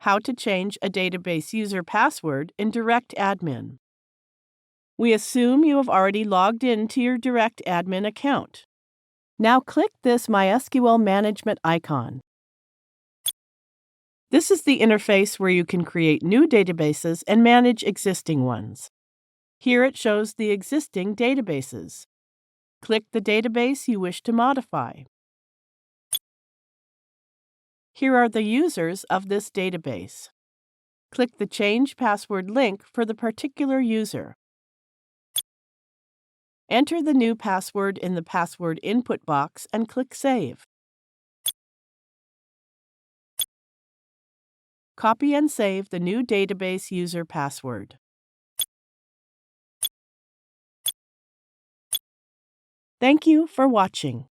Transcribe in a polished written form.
How to change a database user password in DirectAdmin. We assume you have already logged in to your DirectAdmin account. Now click this MySQL management icon. This is the interface where you can create new databases and manage existing ones. Here it shows the existing databases. Click the database you wish to modify. Here are the users of this database. Click the Change Password link for the particular user. Enter the new password in the password input box and click Save. Copy and save the new database user password. Thank you for watching.